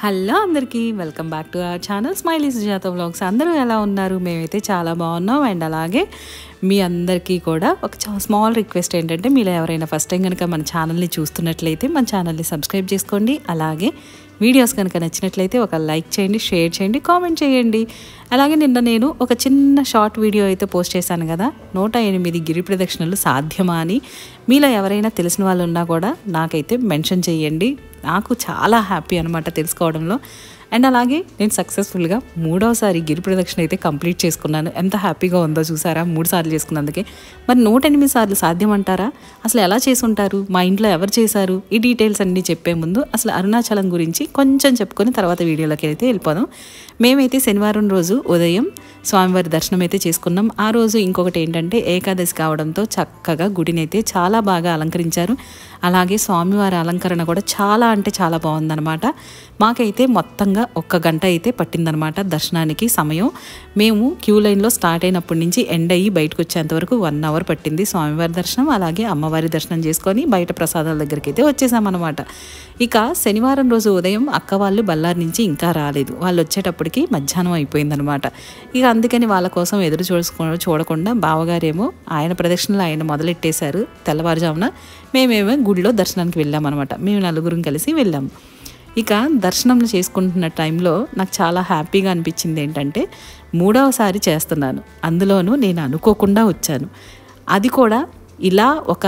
Hello అందరికీ welcome back to our channel smiley Sujatha vlogs. అందరూ ఎలా ఉన్నారు? మేమైతే చాలా బాగున్నాం. అండ్ అలాగే మీ అందరికీ కూడా ఒక స్మాల్ రిక్వెస్ట్ ఏంటంటే, మీరు ఎవరైనా ఫస్ట్ టైం కనుక మన ఛానల్ని చూస్తున్నట్లయితే మన ఛానల్ని సబ్స్క్రైబ్ చేసుకోండి. అలాగే వీడియోస్ కనుక నచ్చినట్లయితే ఒక లైక్ చేయండి, షేర్ చేయండి, కామెంట్ చేయండి. అలాగే నిన్న నేను ఒక చిన్న షార్ట్ వీడియో అయితే పోస్ట్ చేశాను కదా, 108 గిరి ప్రదక్షిణలు సాధ్యమా అని. మీలో ఎవరైనా తెలిసిన వాళ్ళు ఉన్నా కూడా నాకైతే మెన్షన్ చేయండి. నాకు చాలా హ్యాపీ అనమాట తెలుసుకోవడంలో. అండ్ అలాగే నేను సక్సెస్ఫుల్గా 3వసారి గిరి ప్రదక్షిణ అయితే కంప్లీట్ చేసుకున్నాను. ఎంత హ్యాపీగా ఉందో చూసారా, 3 సార్లు చేసుకున్నందుకే. మరి 108 సార్లు సాధ్యం అంటారా? అసలు ఎలా చేసి ఉంటారు? మా ఇంట్లో ఎవరు చేశారు? ఈ డీటెయిల్స్ అన్నీ చెప్పే ముందు అసలు అరుణాచలం గురించి కొంచెం చెప్పుకొని తర్వాత వీడియోలోకి అయితే వెళ్ళిపోదాం. మేమైతే శనివారం రోజు ఉదయం స్వామివారి దర్శనం అయితే చేసుకున్నాం. ఆ రోజు ఇంకొకటి ఏంటంటే ఏకాదశి కావడంతో చక్కగా గుడిని అయితే చాలా బాగా అలంకరించారు. అలాగే స్వామివారి అలంకరణ కూడా చాలా అంటే చాలా బాగుందనమాట. మాకైతే మొత్తంగా 1 గంట అయితే పట్టిందనమాట దర్శనానికి సమయం. మేము క్యూ లైన్లో స్టార్ట్ అయినప్పటి నుంచి ఎండ్ అయ్యి బయటకు వచ్చేంత వరకు 1 అవర్ పట్టింది స్వామివారి దర్శనం. అలాగే అమ్మవారి దర్శనం చేసుకొని బయట ప్రసాదాల దగ్గరికి అయితే వచ్చేసామన్నమాట. ఇక శనివారం రోజు ఉదయం అక్క వాళ్ళు బళ్ళారి నుంచి ఇంకా రాలేదు. వాళ్ళు వచ్చేటప్పటికి మధ్యాహ్నం అయిపోయిందనమాట. ఇక అందుకని వాళ్ళ కోసం ఎదురు చూడకుండా బావగారేమో ఆయన ప్రదక్షిణలు ఆయన మొదలెట్టేశారు తెల్లవారుజామున. మేమేమో గుడిలో దర్శనానికి వెళ్ళామన్నమాట. మేము నలుగురం కలిసి వెళ్ళాము. ఇక దర్శనం చేసుకుంటున్న టైంలో నాకు చాలా హ్యాపీగా అనిపించింది ఏంటంటే, 3వసారి చేస్తున్నాను. అందులోనూ నేను అనుకోకుండా వచ్చాను. అది కూడా ఇలా ఒక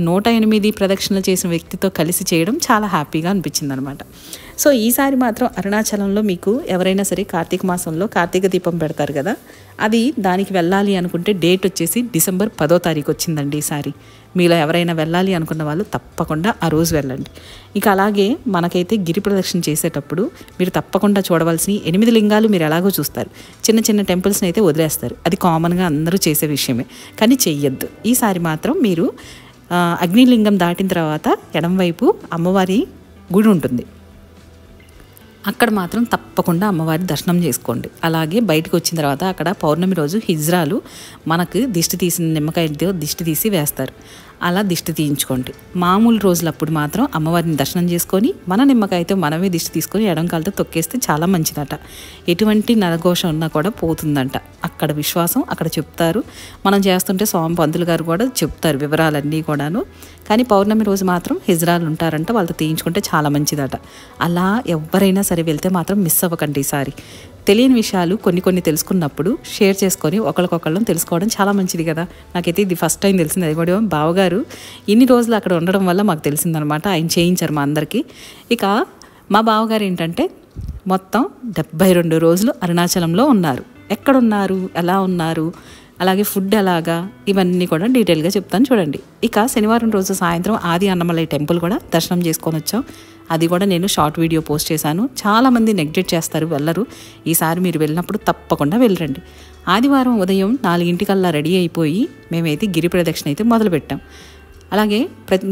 108 ప్రదక్షిణలు చేసిన వ్యక్తితో కలిసి చేయడం చాలా హ్యాపీగా అనిపించింది అనమాట. సో ఈసారి మాత్రం అరుణాచలంలో మీకు ఎవరైనా సరే కార్తీక మాసంలో కార్తీక దీపం పెడతారు కదా, అది దానికి వెళ్ళాలి అనుకుంటే డేట్ వచ్చేసి డిసెంబర్ 10వ తారీఖు వచ్చిందండి ఈసారి. మీలో ఎవరైనా వెళ్ళాలి అనుకున్న వాళ్ళు తప్పకుండా ఆ రోజు వెళ్ళండి. ఇక అలాగే మనకైతే గిరి ప్రదక్షిణ చేసేటప్పుడు మీరు తప్పకుండా చూడవలసిన 8 లింగాలు మీరు ఎలాగో చూస్తారు. చిన్న చిన్న టెంపుల్స్ని అయితే వదిలేస్తారు. అది కామన్గా అందరూ చేసే విషయమే, కానీ చెయ్యొద్దు. ఈసారి మాత్రం మీరు అగ్నిలింగం దాటిన తర్వాత ఎడంవైపు అమ్మవారి గుడి ఉంటుంది, అక్కడ మాత్రం తప్పకుండా అమ్మవారి దర్శనం చేసుకోండి. అలాగే బయటకు వచ్చిన తర్వాత అక్కడ పౌర్ణమి రోజు హిజ్రాలు మనకు దిష్టి తీసిన నిమ్మకాయతో దిష్టి తీసి వేస్తారు. అలా దిష్టి తీయించుకోండి. మామూలు రోజులప్పుడు మాత్రం అమ్మవారిని దర్శనం చేసుకొని మన నిమ్మకాయతో మనమే దిష్టి తీసుకొని ఎడం కాలతో తొక్కేస్తే చాలా మంచిదట. ఎటువంటి నరఘోషం ఉన్నా కూడా పోతుందంట. అక్కడ విశ్వాసం, అక్కడ చెప్తారు. మనం చేస్తుంటే స్వామి పంతులు గారు కూడా చెప్తారు వివరాలన్నీ కూడాను. కానీ పౌర్ణమి రోజు మాత్రం హిజ్రాలు ఉంటారంట, వాళ్ళతో తీయించుకుంటే చాలా మంచిదట. అలా ఎవరైనా సరే వెళ్తే మాత్రం మిస్ అవ్వకండి. ఈసారి తెలియని విషయాలు కొన్ని తెలుసుకున్నప్పుడు షేర్ చేసుకొని ఒకరికొకళ్ళని తెలుసుకోవడం చాలా మంచిది కదా. నాకైతే ఇది ఫస్ట్ టైం తెలిసింది. అది కూడా బావగారు ఇన్ని రోజులు అక్కడ ఉండడం వల్ల మాకు తెలిసిందనమాట. ఆయన చేయించారు మా అందరికీ. ఇక మా బావగారు ఏంటంటే మొత్తం 72 రోజులు అరుణాచలంలో ఉన్నారు. ఎక్కడున్నారు, ఎలా ఉన్నారు, అలాగే ఫుడ్ ఎలాగా, ఇవన్నీ కూడా డీటెయిల్గా చెప్తాను చూడండి. ఇక శనివారం రోజు సాయంత్రం ఆది అన్నమలై టెంపుల్ కూడా దర్శనం చేసుకొని వచ్చాం. అది కూడా నేను షార్ట్ వీడియో పోస్ట్ చేశాను. చాలామంది నెగ్లెక్ట్ చేస్తారు, వెళ్ళరు. ఈసారి మీరు వెళ్ళినప్పుడు తప్పకుండా వెళ్ళండి. ఆదివారం ఉదయం 4 రెడీ అయిపోయి మేమైతే గిరి ప్రదక్షిణ అయితే మొదలుపెట్టాం. అలాగే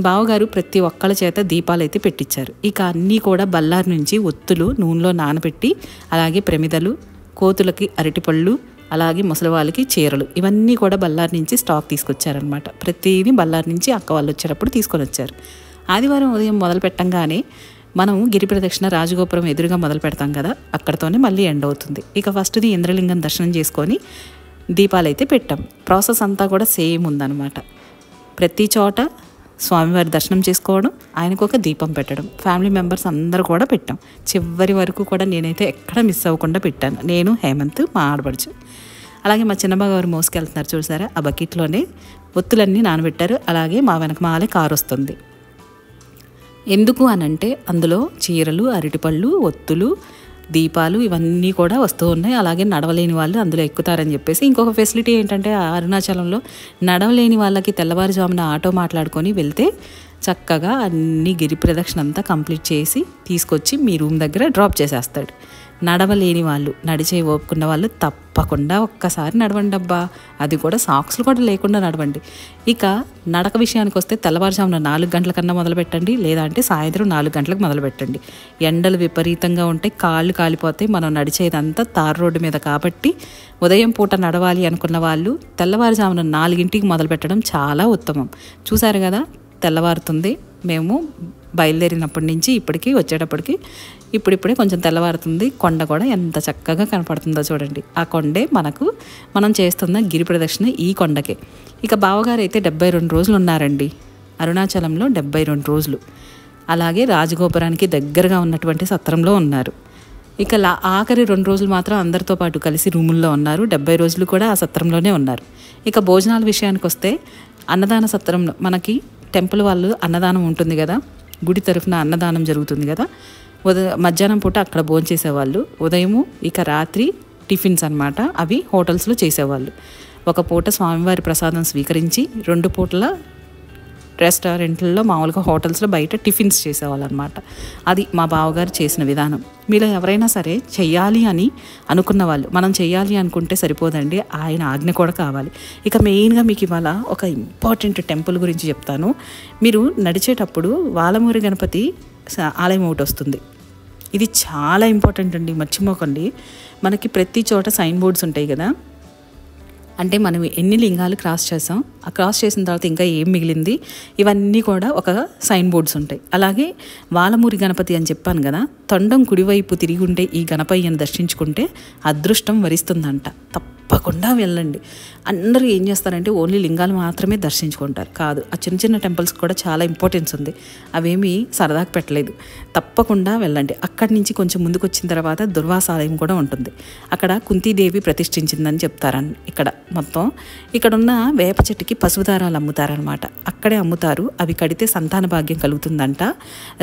బావగారు ప్రతి ఒక్కళ్ళ చేత దీపాలు అయితే పెట్టించారు. ఇక అన్నీ కూడా బళ్ళారి నుంచి ఒత్తులు నూనెలో నానబెట్టి, అలాగే ప్రమిదలు, కోతులకి అరటిపళ్ళు, అలాగే ముసలి వాళ్ళకి చీరలు, ఇవన్నీ కూడా బళ్ళారి నుంచి స్టాక్ తీసుకొచ్చారనమాట. ప్రతిదీ బళ్ళారి నుంచి అక్క వాళ్ళు వచ్చేటప్పుడు తీసుకొని వచ్చారు. ఆదివారం ఉదయం మొదలు పెట్టంగానే మనం గిరి ప్రదక్షిణ రాజగోపురం ఎదురుగా మొదలు పెడతాం కదా, అక్కడతోనే మళ్ళీ ఎండ్ అవుతుంది. ఇక ఫస్ట్ది ఇంద్రలింగం దర్శనం చేసుకొని దీపాలు అయితే పెట్టాం. ప్రాసెస్ అంతా కూడా సేమ్ ఉందన్నమాట. ప్రతి చోట స్వామివారి దర్శనం చేసుకోవడం, ఆయనకు ఒక దీపం పెట్టడం, ఫ్యామిలీ మెంబర్స్ అందరూ కూడా పెట్టాం. చివరి వరకు కూడా నేనైతే ఎక్కడ మిస్ అవ్వకుండా పెట్టాను. నేను, హేమంత్, మా ఆడపడుచు, అలాగే మా చిన్నబాగారు మోసుకెళ్తున్నారు చూసారా, ఆ బకెట్లోనే ఒత్తులన్నీ నానబెట్టారు. అలాగే మా వెనక మాలే కారు వస్తుంది. ఎందుకు అనంటే అందులో చీరలు, అరటిపళ్ళు, ఒత్తులు, దీపాలు ఇవన్నీ కూడా వస్తూ ఉన్నాయి. అలాగే నడవలేని వాళ్ళు అందులో ఎక్కుతారని చెప్పేసి. ఇంకొక ఫెసిలిటీ ఏంటంటే అరుణాచలంలో నడవలేని వాళ్ళకి తెల్లవారుజామున ఆటో మాట్లాడుకొని వెళ్తే చక్కగా అన్ని గిరి ప్రదక్షిణ అంతా కంప్లీట్ చేసి తీసుకొచ్చి మీ రూమ్ దగ్గర డ్రాప్ చేసేస్తాడు. నడవలేని వాళ్ళు, నడిచే ఓపుకున్న వాళ్ళు తప్పకుండా ఒక్కసారి నడవండి అబ్బా. అది కూడా సాక్స్లు కూడా లేకుండా నడవండి. ఇక నడక విషయానికి వస్తే తెల్లవారుజామున 4 గంటల కన్నా మొదలు పెట్టండి, లేదా అంటే సాయంత్రం 4 గంటలకు మొదలు పెట్టండి. ఎండలు విపరీతంగా ఉంటాయి, కాళ్ళు కాలిపోతాయి. మనం నడిచేదంతా తారు రోడ్డు మీద కాబట్టి ఉదయం పూట నడవాలి అనుకున్న వాళ్ళు తెల్లవారుజామున 4 గంటలకు మొదలు పెట్టడం చాలా ఉత్తమం. చూసారు కదా, తెల్లవారుతుంది. మేము బయలుదేరినప్పటి నుంచి ఇప్పటికీ వచ్చేటప్పటికి ఇప్పుడిప్పుడే కొంచెం తెల్లవారుతుంది. కొండ కూడా ఎంత చక్కగా కనపడుతుందో చూడండి. ఆ కొండే మనం చేస్తున్న గిరి ప్రదక్షిణ ఈ కొండకే. ఇక బావగారు అయితే 72 రోజులు ఉన్నారండి అరుణాచలంలో, 72 రోజులు. అలాగే రాజగోపురానికి దగ్గరగా ఉన్నటువంటి సత్రంలో ఉన్నారు. ఇక ఆఖరి 2 రోజులు మాత్రం అందరితో పాటు కలిసి రూముల్లో ఉన్నారు. 70 రోజులు కూడా ఆ సత్రంలోనే ఉన్నారు. ఇక భోజనాల విషయానికి వస్తే అన్నదాన సత్రంలో మనకి టెంపుల్ వాళ్ళు అన్నదానం ఉంటుంది కదా, గుడి తరఫున అన్నదానం జరుగుతుంది కదా. మధ్యాహ్నం పూట అక్కడ భోంచేసేవాళ్ళు. ఉదయము ఇక రాత్రి టిఫిన్స్ అనమాట, అవి హోటల్స్లో చేసేవాళ్ళు. ఒక పూట స్వామివారి ప్రసాదం స్వీకరించి 2 పూటల రెస్టారెంట్లలో మామూలుగా హోటల్స్లో బయట టిఫిన్స్ చేసేవాళ్ళు అనమాట. అది మా బావగారు చేసిన విధానం. మీలో ఎవరైనా సరే చెయ్యాలి అని అనుకున్న వాళ్ళు, మనం చెయ్యాలి అనుకుంటే సరిపోదండి, ఆయన ఆజ్ఞ కూడా కావాలి. ఇక మెయిన్గా మీకు ఇవాళ ఒక ఇంపార్టెంట్ టెంపుల్ గురించి చెప్తాను. మీరు నడిచేటప్పుడు వాలమూరి గణపతి ఆలయం ఒకటి వస్తుంది. ఇది చాలా ఇంపార్టెంట్ అండి, మర్చిపోకండి. మనకి ప్రతి చోట సైన్ బోర్డ్స్ ఉంటాయి కదా, అంటే మనం ఎన్ని లింగాలు క్రాస్ చేసాం, ఆ క్రాస్ చేసిన తర్వాత ఇంకా ఏం మిగిలింది, ఇవన్నీ కూడా ఒక సైన్ బోర్డ్స్ ఉంటాయి. అలాగే వాలమూరి గణపతి అని చెప్పాను కదా, తొండం కుడివైపు తిరిగి ఉంటే ఈ గణపయ్యను దర్శించుకుంటే అదృష్టం వరిస్తుందంట. తప్పకుండా వెళ్ళండి. అందరూ ఏం చేస్తారంటే ఓన్లీ లింగాలు మాత్రమే దర్శించుకుంటారు. కాదు, ఆ చిన్న చిన్న టెంపుల్స్ కూడా చాలా ఇంపార్టెన్స్ ఉంది. అవేమీ సరదాకు పెట్టలేదు. తప్పకుండా వెళ్ళండి. అక్కడి నుంచి కొంచెం ముందుకు వచ్చిన తర్వాత దుర్వాసాలయం కూడా ఉంటుంది. అక్కడ కుంతీదేవి ప్రతిష్ఠించిందని చెప్తారని. ఇక్కడ మొత్తం ఇక్కడున్న వేప చెట్టుకి పసుపు దారాలు అమ్ముతారనమాట. అక్కడే అమ్ముతారు. అవి కడితే సంతాన భాగ్యం కలుగుతుందంట.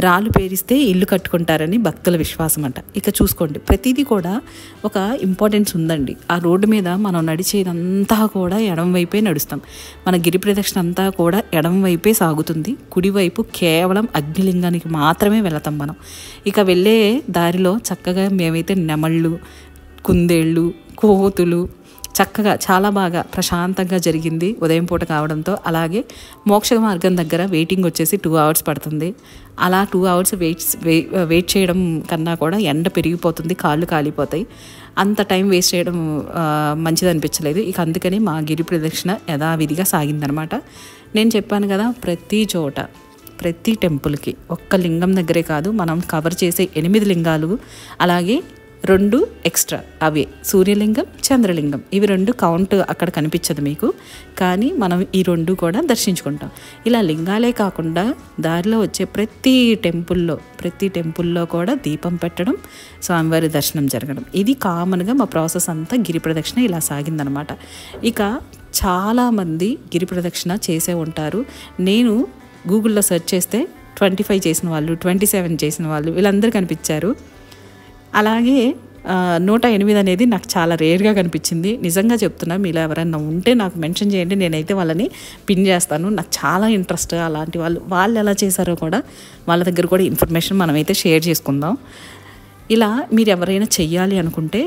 రాళ్ళు పేరిస్తే ఇల్లు కట్టుకుంటారని భక్తుల విశ్వాసం అంట. ఇక చూసుకోండి, ప్రతిదీ కూడా ఒక ఇంపార్టెన్స్ ఉందండి. ఆ రోడ్డు మీద మనం నడిచేదంతా కూడా ఎడం వైపే నడుస్తాం. మన గిరి ప్రదక్షిణ అంతా కూడా ఎడం వైపే సాగుతుంది. కుడివైపు కేవలం అగ్నిలింగానికి మాత్రమే వెళతాం మనం. ఇక వెళ్ళే దారిలో చక్కగా మేమైతే నెమళ్ళు, కుందేళ్ళు, కోతులు చక్కగా చాలా బాగా ప్రశాంతంగా జరిగింది ఉదయం పూట కావడంతో. అలాగే మోక్ష మార్గం దగ్గర వెయిటింగ్ వచ్చేసి 2 hours పడుతుంది. అలా 2 hours వెయిట్ చేయడం కన్నా కూడా ఎండ పెరిగిపోతుంది, కాళ్ళు కాలిపోతాయి. అంత టైం వేస్ట్ చేయడం మంచిది అనిపించలేదు. ఇక అందుకని మా గిరి ప్రదక్షిణ యథావిధిగా సాగిందనమాట. నేను చెప్పాను కదా, ప్రతి చోట ప్రతి టెంపుల్కి ఒక్క లింగం దగ్గరే కాదు, మనం కవర్ చేసే 8 లింగాలు, అలాగే 2 ఎక్స్ట్రా, అవే సూర్యలింగం, చంద్రలింగం. ఇవి 2 కౌంట్ అక్కడ కనిపించదు మీకు, కానీ మనం ఈ 2 కూడా దర్శించుకుంటాం. ఇలా లింగాలే కాకుండా దారిలో వచ్చే ప్రతి టెంపుల్లో కూడా దీపం పెట్టడం, స్వామివారి దర్శనం జరగడం, ఇది కామన్గా మా ప్రాసెస్ అంతా గిరి ప్రదక్షిణ ఇలా సాగిందనమాట. ఇక చాలామంది గిరి ప్రదక్షిణ చేసే ఉంటారు. నేను గూగుల్లో సెర్చ్ చేస్తే 25 చేసిన వాళ్ళు, 27 చేసిన వాళ్ళు వీళ్ళందరూ కనిపించారు. అలాగే 108 అనేది నాకు చాలా రేర్గా కనిపించింది. నిజంగా చెప్తున్నా, మీలో ఎవరైనా ఉంటే నాకు మెన్షన్ చేయండి, నేనైతే వాళ్ళని పిన్ చేస్తాను. నాకు చాలా ఇంట్రెస్ట్ అలాంటి వాళ్ళు ఎలా చేశారో కూడా, వాళ్ళ దగ్గర కూడా ఇన్ఫర్మేషన్ మనమైతే షేర్ చేసుకుందాం. ఇలా మీరు ఎవరైనా చెయ్యాలి అనుకుంటే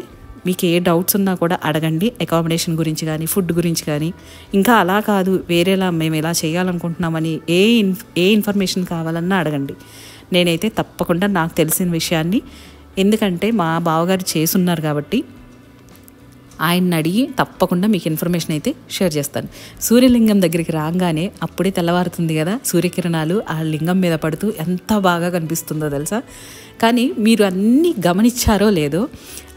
మీకు ఏ డౌట్స్ ఉన్నా కూడా అడగండి. అకామిడేషన్ గురించి కానీ, ఫుడ్ గురించి కానీ, ఇంకా అలా కాదు వేరేలా మేము ఎలా చేయాలనుకుంటున్నామని ఏ ఇన్ఫర్మేషన్ కావాలన్నా అడగండి. నేనైతే తప్పకుండా నాకు తెలిసిన విషయాన్ని, ఎందుకంటే మా బావగారు చేసున్నారు కాబట్టి ఆయన్ని అడిగి తప్పకుండా మీకు ఇన్ఫర్మేషన్ అయితే షేర్ చేస్తాను. సూర్యలింగం దగ్గరికి రాగానే అప్పుడే తెల్లవారుతుంది కదా, సూర్యకిరణాలు ఆ లింగం మీద పడుతూ ఎంత బాగా కనిపిస్తుందో తెలుసా. కానీ మీరు అన్నీ గమనించారో లేదో,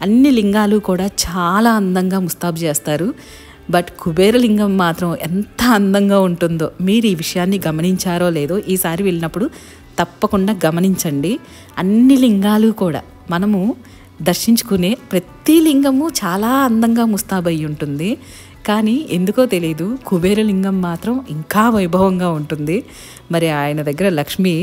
అన్ని లింగాలు కూడా చాలా అందంగా ముస్తాబు చేస్తారు. బట్ కుబేరలింగం మాత్రం ఎంత అందంగా ఉంటుందో మీరు ఈ విషయాన్ని గమనించారో లేదో, ఈసారి వెళ్ళినప్పుడు తప్పకుండా గమనించండి. అన్ని లింగాలు కూడా మనము దర్శించుకునే ప్రతి లింగము చాలా అందంగా ముస్తాబయ్యి ఉంటుంది. కానీ ఎందుకో తెలియదు, కుబేరలింగం మాత్రం ఇంకా వైభవంగా ఉంటుంది. మరి ఆయన దగ్గర లక్ష్మి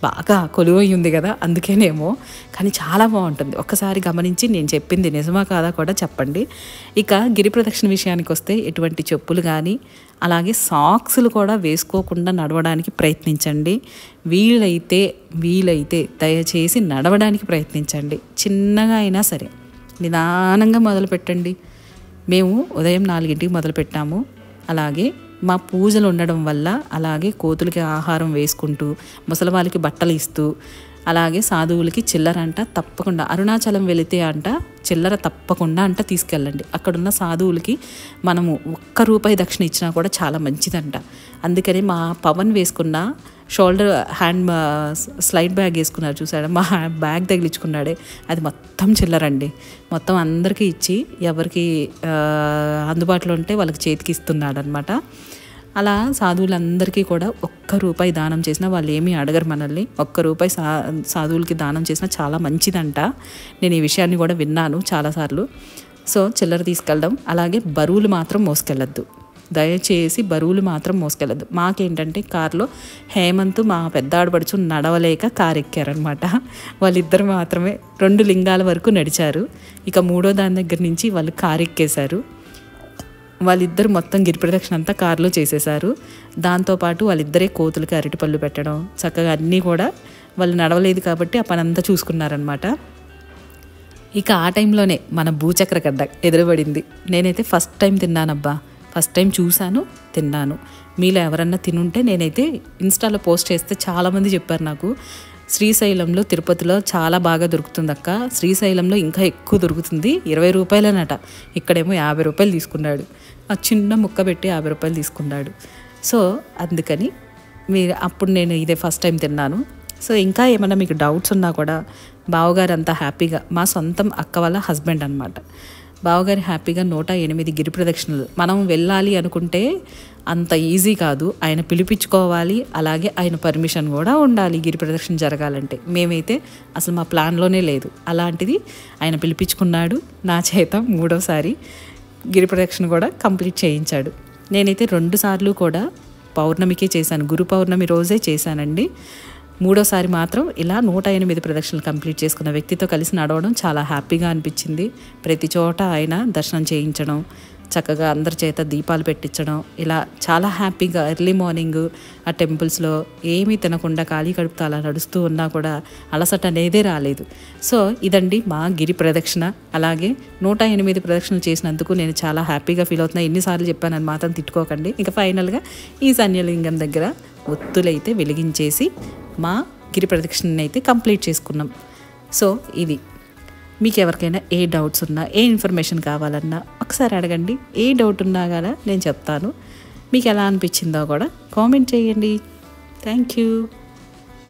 బాగా కొలువై ఉంది కదా, అందుకేనేమో. కానీ చాలా బాగుంటుంది. ఒక్కసారి గమనించి నేను చెప్పింది నిజమా కాదా కూడా చెప్పండి. ఇక గిరి ప్రదక్షిణ విషయానికి వస్తే ఎటువంటి చెప్పులు కానీ, అలాగే సాక్స్లు కూడా వేసుకోకుండా నడవడానికి ప్రయత్నించండి. వీలైతే దయచేసి నడవడానికి ప్రయత్నించండి. చిన్నగా అయినా సరే నిదానంగా మొదలుపెట్టండి. మేము ఉదయం 4 మొదలుపెట్టాము. అలాగే మా పూజలు ఉండడం వల్ల, అలాగే కోతులకి ఆహారం వేసుకుంటూ, ముసలి వాళ్ళకి బట్టలు ఇస్తూ, అలాగే సాధువులకి చిల్లర అంట తప్పకుండా, అరుణాచలం వెళితే అంట చిల్లర తప్పకుండా అంట తీసుకెళ్ళండి. అక్కడున్న సాధువులకి మనము ₹1 దక్షిణ ఇచ్చినా కూడా చాలా మంచిదంట. అందుకని మా పవన్ వేసుకున్న షోల్డర్ హ్యాండ్ స్లైడ్ బ్యాగ్ వేసుకున్నారు చూసాడు, మా బ్యాగ్ తగిలించుకున్నాడే, అది మొత్తం చిల్లరండి. మొత్తం అందరికీ ఇచ్చి ఎవరికి అందుబాటులో ఉంటే వాళ్ళకి చేతికి ఇస్తున్నాడు అనమాట. అలా సాధువులందరికీ కూడా ₹1 దానం చేసినా వాళ్ళు ఏమీ అడగరు మనల్ని. ₹1 సాధువులకి దానం చేసినా చాలా మంచిదంట. నేను ఈ విషయాన్ని కూడా విన్నాను చాలాసార్లు. సో చిల్లర తీసుకెళ్ళడం, అలాగే బరువులు మాత్రం మోసుకెళ్ళద్దు, దయచేసి బరువులు మాత్రం మోసుకెళ్ళద్దు. మాకేంటంటే కారులో హేమంత్ మా పెద్ద ఆడపడుచు నడవలేక కారు ఎక్కారనమాట. వాళ్ళిద్దరు మాత్రమే 2 లింగాల వరకు నడిచారు. ఇక 3వ దాని దగ్గర నుంచి వాళ్ళు కారు ఎక్కేశారు. వాళ్ళిద్దరు మొత్తం గిరి ప్రదక్షిణ అంతా కారులో చేసేశారు. దాంతోపాటు వాళ్ళిద్దరే కోతులకి అరటిపళ్ళు పెట్టడం, చక్కగా అన్నీ కూడా వాళ్ళు నడవలేదు కాబట్టి ఆ పని అంతా చూసుకున్నారనమాట. ఇక ఆ టైంలోనే మన భూచక్ర గడ్డ ఎదురుపడింది. నేనైతే ఫస్ట్ టైం తిన్నానబ్బా, ఫస్ట్ టైం చూశాను, తిన్నాను. మీలో ఎవరన్నా తినుంటే, నేనైతే ఇన్స్టాలో పోస్ట్ చేస్తే చాలామంది చెప్పారు నాకు, శ్రీశైలంలో తిరుపతిలో చాలా బాగా దొరుకుతుంది అక్క, శ్రీశైలంలో ఇంకా ఎక్కువ దొరుకుతుంది, ₹20 ఇక్కడేమో ₹50 తీసుకున్నాడు. ఆ చిన్న ముక్క పెట్టి ₹50 తీసుకున్నాడు. సో అందుకని అప్పుడు నేను ఇదే ఫస్ట్ టైం తిన్నాను. సో ఇంకా ఏమన్నా మీకు డౌట్స్ ఉన్నా కూడా, బావగారు అంతా హ్యాపీగా, మా సొంతం అక్క వాళ్ళ హస్బెండ్ అనమాట, బావగారు హ్యాపీగా 108 గిరి ప్రదక్షిణలు. మనం వెళ్ళాలి అనుకుంటే అంత ఈజీ కాదు, ఆయన పిలిపించుకోవాలి, అలాగే ఆయన పర్మిషన్ కూడా ఉండాలి గిరి ప్రదక్షిణ జరగాలంటే. మేమైతే అసలు మా ప్లాన్లోనే లేదు. అలాంటిది ఆయన పిలిపించుకున్నాడు, నా చేత 3వసారి గిరి ప్రదక్షిణ కూడా కంప్లీట్ చేయించాడు. నేనైతే 2 సార్లు కూడా పౌర్ణమికే చేశాను, గురు పౌర్ణమి రోజే చేశానండి. 3వసారి మాత్రం ఇలా 108 ప్రదక్షిణలు కంప్లీట్ చేసుకున్న వ్యక్తితో కలిసి నడవడం చాలా హ్యాపీగా అనిపించింది. ప్రతి చోట ఆయన దర్శనం చేయించడం, చక్కగా అందరి చేత దీపాలు పెట్టించడం, ఇలా చాలా హ్యాపీగా ఎర్లీ మార్నింగ్ ఆ టెంపుల్స్లో ఏమీ తినకుండా ఖాళీ కడుపుతో అలా నడుస్తూ ఉన్నా కూడా అలసట అనేదే రాలేదు. సో ఇదండి మా గిరి ప్రదక్షిణ. అలాగే 108 ప్రదక్షిణలు చేసినందుకు నేను చాలా హ్యాపీగా ఫీల్ అవుతున్నా. ఎన్నిసార్లు చెప్పానని మాత్రం తిట్టుకోకండి. ఇక ఫైనల్గా ఈ శన్యలింగం దగ్గర ఒత్తులైతే వెలిగించేసి మా గిరి ప్రదక్షిణని అయితే కంప్లీట్ చేసుకున్నాం. సో ఇది మీకు ఎవరికైనా ఏ డౌట్స్ ఉన్నా, ఏ ఇన్ఫర్మేషన్ కావాలన్నా ఒకసారి అడగండి. ఏ డౌట్ ఉన్నా కదా నేను చెప్తాను. మీకు ఎలా అనిపించిందో కూడా కామెంట్ చేయండి. Thank you.